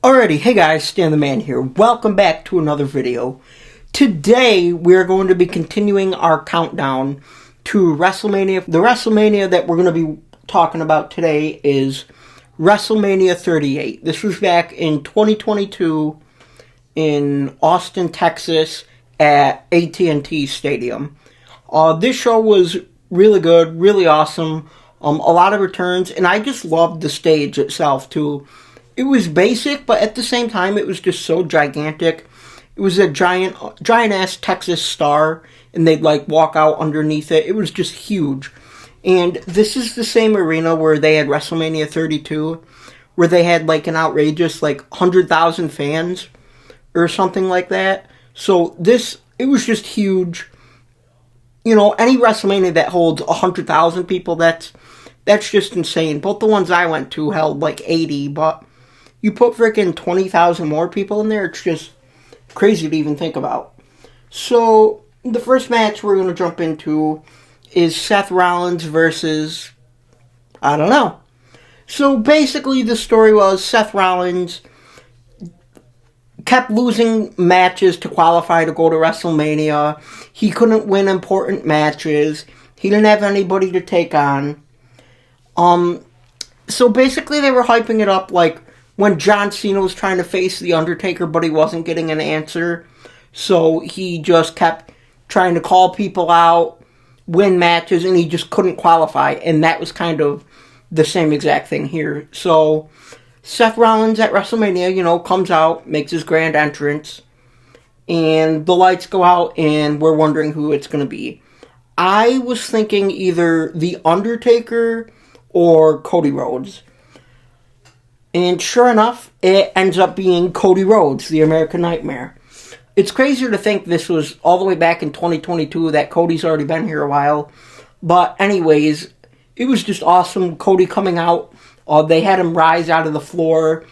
Alrighty, hey guys, Stan the Man here. Welcome back to another video. Today, we're going to be continuing our countdown to WrestleMania. The WrestleMania that we're going to be talking about today is WrestleMania 38. This was back in 2022 in Austin, Texas at AT&T Stadium. This show was really good, really awesome, a lot of returns, and I just loved the stage itself too. It was basic, but at the same time, it was just so gigantic. It was a giant-ass Texas star, and they'd, walk out underneath it. It was just huge. And this is the same arena where they had WrestleMania 32, where they had, an outrageous, 100,000 fans, or something like that. So it was just huge. You know, any WrestleMania that holds 100,000 people, that's just insane. Both the ones I went to held, 80, but you put freaking 20,000 more people in there, it's just crazy to even think about. So, the first match we're going to jump into is Seth Rollins versus, I don't know. So, basically, the story was Seth Rollins kept losing matches to qualify to go to WrestleMania. He couldn't win important matches. He didn't have anybody to take on. So, basically, they were hyping it up when John Cena was trying to face The Undertaker, but he wasn't getting an answer. So he just kept trying to call people out, win matches, and he just couldn't qualify. And that was kind of the same exact thing here. So Seth Rollins at WrestleMania, comes out, makes his grand entrance, and the lights go out, and we're wondering who it's going to be. I was thinking either The Undertaker or Cody Rhodes. And sure enough, it ends up being Cody Rhodes, the American Nightmare. It's crazier to think this was all the way back in 2022, that Cody's already been here a while. But anyways, it was just awesome. Cody coming out, they had him rise out of the floor.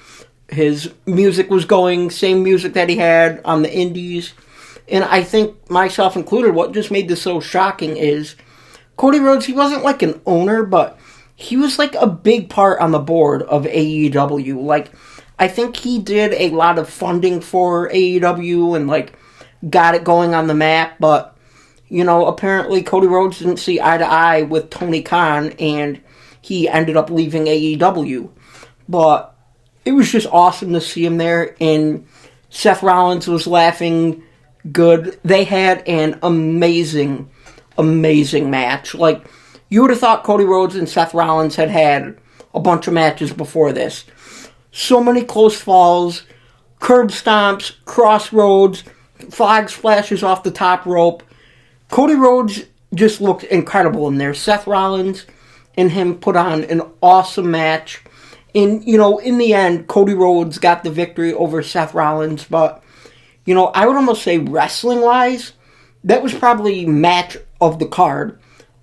His music was going, same music that he had on the Indies. And I think, myself included, what just made this so shocking is Cody Rhodes, he wasn't an owner, but he was a big part on the board of AEW. I think he did a lot of funding for AEW and got it going on the map. But, apparently Cody Rhodes didn't see eye to eye with Tony Khan, and he ended up leaving AEW. But it was just awesome to see him there, and Seth Rollins was laughing good. They had an amazing, amazing match. You would have thought Cody Rhodes and Seth Rollins had a bunch of matches before this. So many close falls, curb stomps, crossroads, flag splashes off the top rope. Cody Rhodes just looked incredible in there. Seth Rollins and him put on an awesome match. And, in the end, Cody Rhodes got the victory over Seth Rollins. But, I would almost say wrestling-wise, that was probably match of the card.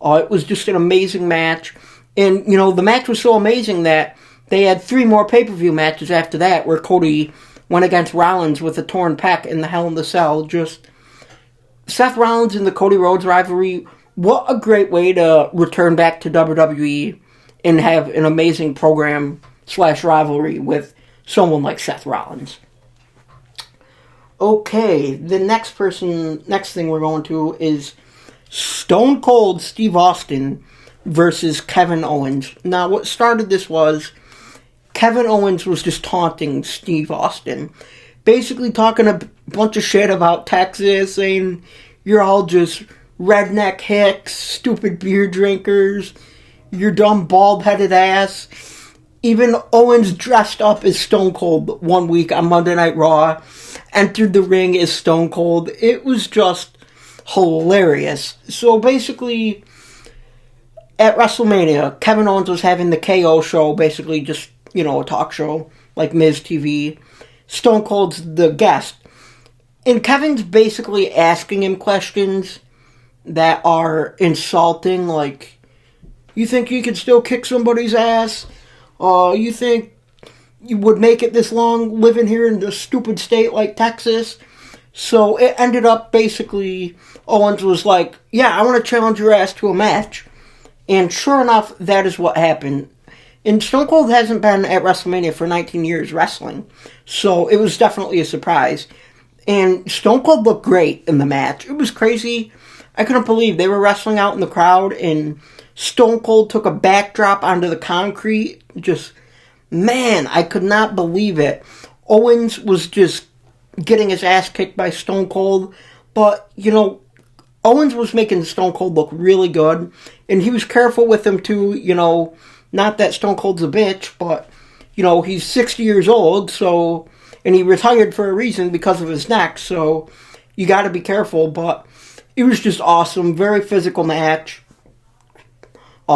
It was just an amazing match. And, the match was so amazing that they had 3 more pay-per-view matches after that where Cody went against Rollins with a torn pec in the Hell in the Cell. Just Seth Rollins and the Cody Rhodes rivalry, what a great way to return back to WWE and have an amazing program/rivalry with someone like Seth Rollins. Okay, the next thing we're going to is Stone Cold Steve Austin versus Kevin Owens. Now, what started this was Kevin Owens was just taunting Steve Austin, basically talking a bunch of shit about Texas, saying you're all just redneck hicks, stupid beer drinkers, your dumb bald-headed ass. Even Owens dressed up as Stone Cold one week on Monday Night Raw, entered the ring as Stone Cold. It was just hilarious. So basically, at WrestleMania, Kevin Owens was having the KO show, basically just, a talk show, like Miz TV. Stone Cold's the guest. And Kevin's basically asking him questions that are insulting, you think you could still kick somebody's ass? You think you would make it this long living here in a stupid state like Texas? So it ended up basically, Owens was like, yeah, I want to challenge your ass to a match. And sure enough, that is what happened. And Stone Cold hasn't been at WrestleMania for 19 years wrestling. So it was definitely a surprise. And Stone Cold looked great in the match. It was crazy. I couldn't believe they were wrestling out in the crowd, and Stone Cold took a backdrop onto the concrete. Just, man, I could not believe it. Owens was just getting his ass kicked by Stone Cold. But, you know, Owens was making Stone Cold look really good. And he was careful with him, too. You know, not that Stone Cold's a bitch, but, you know, he's 60 years old, so... And he retired for a reason because of his neck, so you got to be careful. But it was just awesome. Very physical match.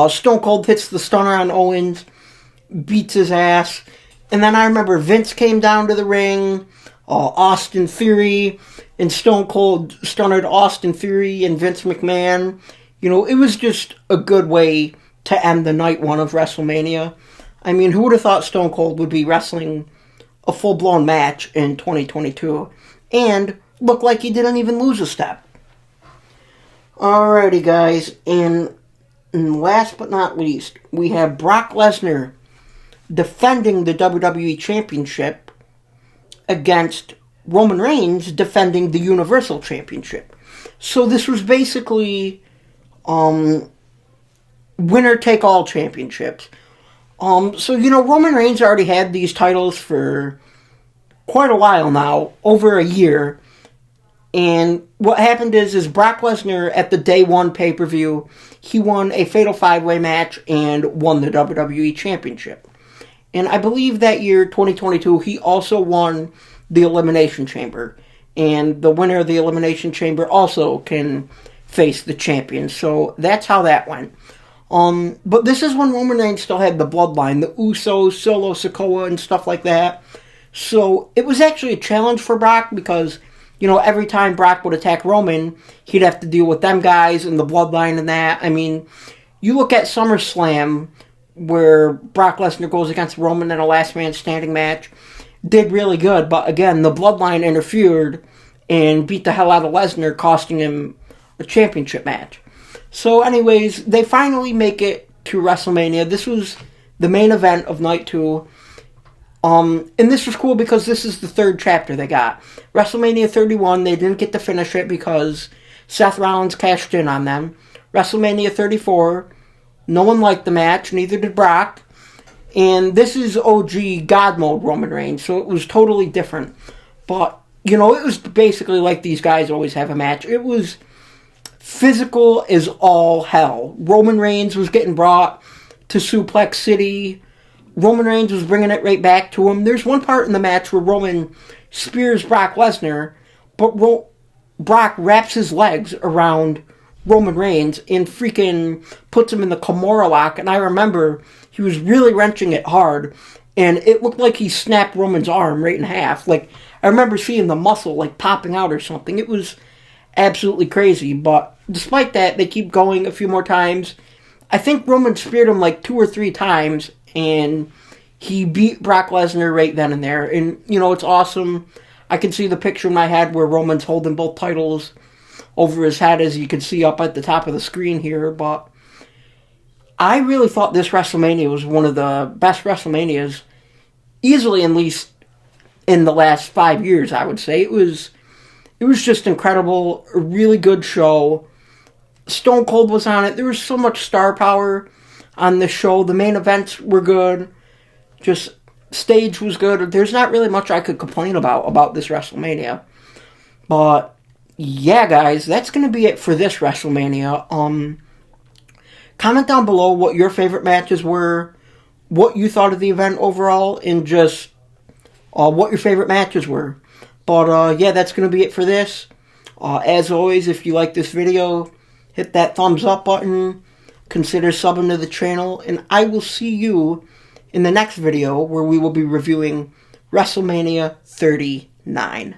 Stone Cold hits the stunner on Owens, beats his ass. And then I remember Vince came down to the ring, Austin Theory, and Stone Cold stunnered Austin Theory and Vince McMahon. You know, it was just a good way to end the night one of WrestleMania. I mean, who would have thought Stone Cold would be wrestling a full-blown match in 2022 and look like he didn't even lose a step? Alrighty, guys, and last but not least, we have Brock Lesnar defending the WWE Championship against Roman Reigns defending the Universal Championship. So this was basically winner-take-all championships. So, you know, Roman Reigns already had these titles for quite a while now, over a year. And what happened is Brock Lesnar, at the Day 1 pay-per-view, he won a Fatal 5-Way match and won the WWE Championship. And I believe that year, 2022, he also won the Elimination Chamber. And the winner of the Elimination Chamber also can face the champion. So that's how that went. But this is when Roman Reigns still had the bloodline, the Usos, Solo Sikoa, and stuff like that. So it was actually a challenge for Brock because, you know, every time Brock would attack Roman, he'd have to deal with them guys and the bloodline and that. I mean, you look at SummerSlam, where Brock Lesnar goes against Roman in a last man standing match, did really good, but again, the bloodline interfered and beat the hell out of Lesnar, costing him a championship match. So anyways, they finally make it to WrestleMania. This was the main event of night 2. And this was cool because this is the third chapter they got. WrestleMania 31, they didn't get to finish it because Seth Rollins cashed in on them. WrestleMania 34, no one liked the match, neither did Brock. And this is OG God Mode Roman Reigns, so it was totally different. But, you know, it was basically like these guys always have a match. It was physical as all hell. Roman Reigns was getting brought to Suplex City. Roman Reigns was bringing it right back to him. There's one part in the match where Roman spears Brock Lesnar, but Brock wraps his legs around Roman Reigns and freaking puts him in the Kimura lock. And I remember he was really wrenching it hard, and it looked like he snapped Roman's arm right in half. Like, I remember seeing the muscle, like, popping out or something. It was absolutely crazy, but despite that, they keep going a few more times. I think Roman speared him like 2 or 3 times, and he beat Brock Lesnar right then and there. And, you know, it's awesome. I can see the picture in my head where Roman's holding both titles over his head, as you can see up at the top of the screen here. But I really thought this WrestleMania was one of the best WrestleManias, easily at least in the last 5 years, I would say. It was just incredible, a really good show. Stone Cold was on it. There was so much star power on this show. The main events were good. Just stage was good. There's not really much I could complain about this WrestleMania. But yeah, guys, that's going to be it for this WrestleMania. Comment down below what your favorite matches were, what you thought of the event overall, and just what your favorite matches were. But yeah, that's going to be it for this. As always, if you like this video, hit that thumbs up button, consider subbing to the channel, and I will see you in the next video where we will be reviewing WrestleMania 39.